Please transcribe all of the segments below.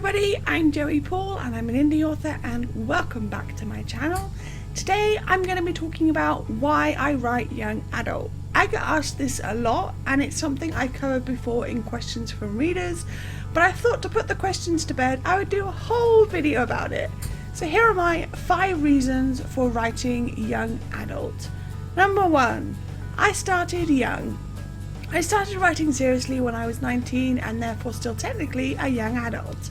everybody, I'm Joey Paul and I'm an indie author and welcome back to my channel. Today I'm going to be talking about why I write young adult. I get asked this a lot and it's something I covered before in questions from readers, but I thought to put the questions to bed I would do a whole video about it. So here are my 5 reasons for writing young adult. Number 1, I started young. I started writing seriously when I was 19 and therefore still technically a young adult.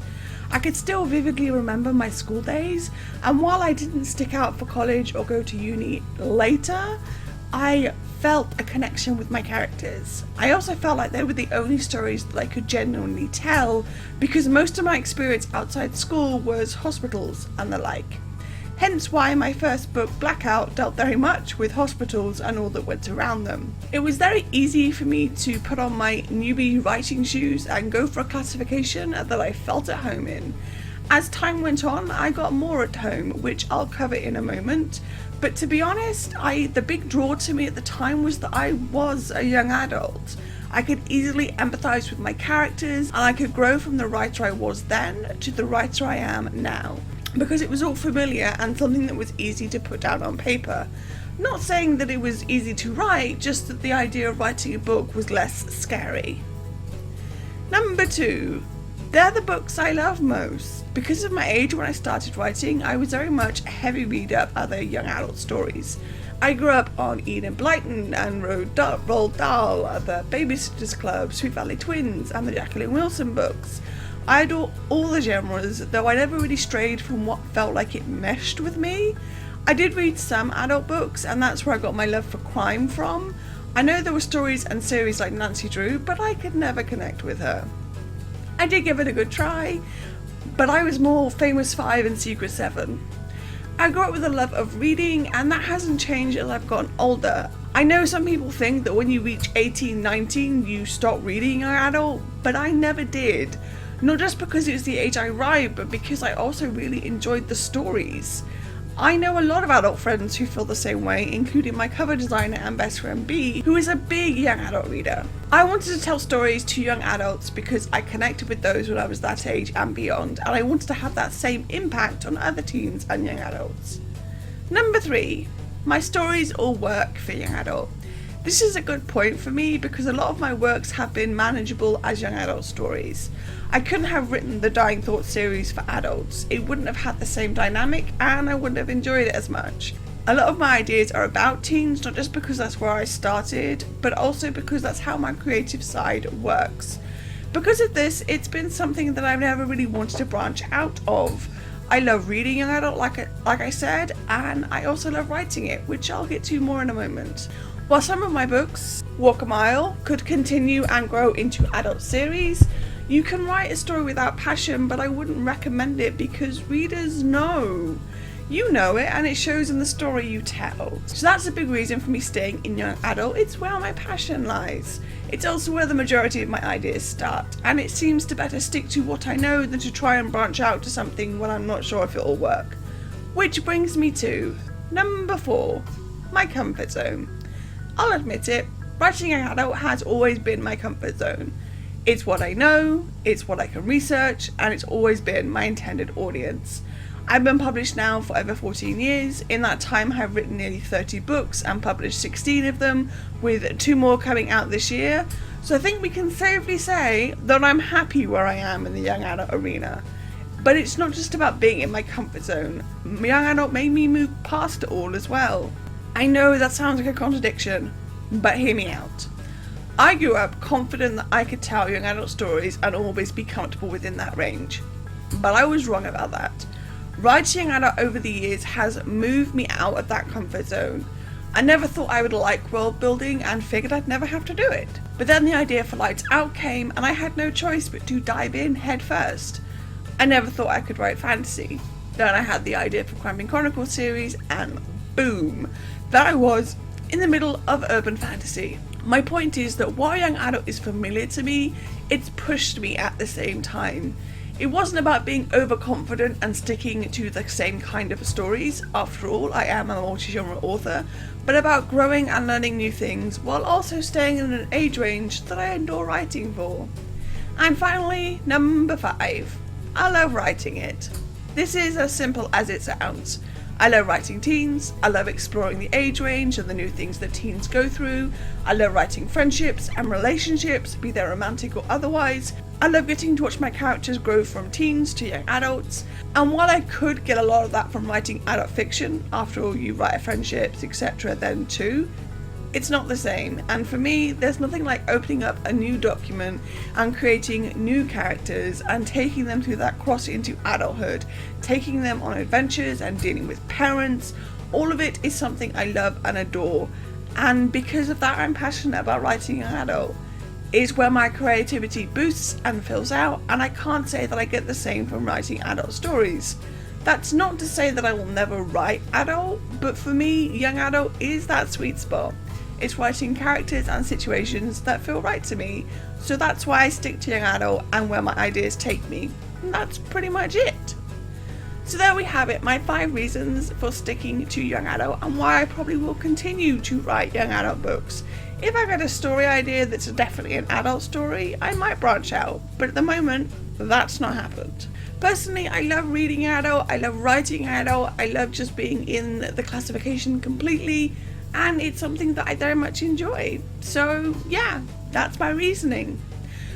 I could still vividly remember my school days, and while I didn't stick out for college or go to uni later, I felt a connection with my characters. I also felt like they were the only stories that I could genuinely tell because most of my experience outside school was hospitals and the like. Hence why my first book, Blackout, dealt very much with hospitals and all that went around them. It was very easy for me to put on my newbie writing shoes and go for a classification that I felt at home in. As time went on, I got more at home, which I'll cover in a moment. But to be honest, the big draw to me at the time was that I was a young adult. I could easily empathise with my characters and I could grow from the writer I was then to the writer I am now, because it was all familiar and something that was easy to put down on paper. Not saying that it was easy to write, just that the idea of writing a book was less scary. Number 2, they're the books I love most. Because of my age when I started writing, I was very much a heavy reader of other young adult stories. I grew up on Enid Blyton and Roald Dahl, the Babysitter's Club, Sweet Valley Twins and the Jacqueline Wilson books. I adore all the genres, though I never really strayed from what felt like it meshed with me. I did read some adult books, and that's where I got my love for crime from. I know there were stories and series like Nancy Drew, but I could never connect with her. I did give it a good try, but I was more Famous 5 and Secret 7. I grew up with a love of reading, and that hasn't changed as I've gotten older. I know some people think that when you reach 18, 19, you stop reading young adult, but I never did. Not just because it was the age I write, but because I also really enjoyed the stories. I know a lot of adult friends who feel the same way, including my cover designer and best friend B, who is a big young adult reader. I wanted to tell stories to young adults because I connected with those when I was that age and beyond, and I wanted to have that same impact on other teens and young adults. Number 3, my stories all work for young adult. This is a good point for me because a lot of my works have been manageable as young adult stories. I couldn't have written the Dying Thoughts series for adults. It wouldn't have had the same dynamic and I wouldn't have enjoyed it as much. A lot of my ideas are about teens, not just because that's where I started, but also because that's how my creative side works. Because of this, it's been something that I've never really wanted to branch out of. I love reading young adult, like I said, and I also love writing it, which I'll get to more in a moment. While some of my books, Walk a Mile, could continue and grow into adult series, you can write a story without passion, but I wouldn't recommend it because readers know. You know it and it shows in the story you tell. So that's a big reason for me staying in young adult. It's where my passion lies. It's also where the majority of my ideas start, and it seems to better stick to what I know than to try and branch out to something when I'm not sure if it'll work. Which brings me to number 4, my comfort zone. I'll admit it, writing young adult has always been my comfort zone. It's what I know, it's what I can research, and it's always been my intended audience. I've been published now for over 14 years. In that time I've written nearly 30 books and published 16 of them, with 2 more coming out this year. So I think we can safely say that I'm happy where I am in the young adult arena. But it's not just about being in my comfort zone. Young adult made me move past it all as well. I know that sounds like a contradiction, but hear me out. I grew up confident that I could tell young adult stories and always be comfortable within that range. But I was wrong about that. Writing young adult over the years has moved me out of that comfort zone. I never thought I would like world building and figured I'd never have to do it. But then the idea for Lights Out came and I had no choice but to dive in head first. I never thought I could write fantasy. Then I had the idea for Cramping Chronicles series and boom, there I was in the middle of urban fantasy. My point is that while young adult is familiar to me, it's pushed me at the same time. It wasn't about being overconfident and sticking to the same kind of stories, after all I am a multi-genre author, but about growing and learning new things while also staying in an age range that I adore writing for. And finally, number 5. I love writing it. This is as simple as it sounds. I love writing teens, I love exploring the age range and the new things that teens go through, I love writing friendships and relationships, be they romantic or otherwise. I love getting to watch my characters grow from teens to young adults, and while I could get a lot of that from writing adult fiction, after all you write friendships etc then too, it's not the same, and for me there's nothing like opening up a new document and creating new characters and taking them through that cross into adulthood, taking them on adventures and dealing with parents. All of it is something I love and adore, and because of that I'm passionate about writing young adult. It's where my creativity boosts and fills out, and I can't say that I get the same from writing adult stories. That's not to say that I will never write adult, but for me young adult is that sweet spot. It's writing characters and situations that feel right to me, so that's why I stick to young adult and where my ideas take me, and that's pretty much it. So there we have it, my 5 reasons for sticking to young adult and why I probably will continue to write young adult books. If I get a story idea that's definitely an adult story, I might branch out, but at the moment that's not happened. Personally, I love reading adult, I love writing adult, I love just being in the classification completely, and it's something that I very much enjoy. So yeah, that's my reasoning.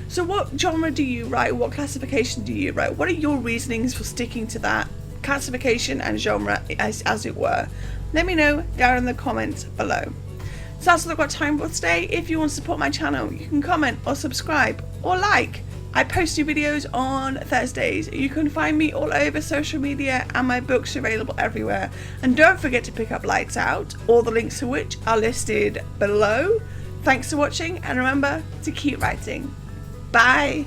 So what genre do you write? What classification do you write? What are your reasonings for sticking to that classification and genre as it were? Let me know down in the comments below. So that's all I've got time for today. If you want to support my channel, you can comment or subscribe or like. I post new videos on Thursdays. You can find me all over social media and my books are available everywhere. And don't forget to pick up Lights Out, all the links to which are listed below. Thanks for watching and remember to keep writing. Bye!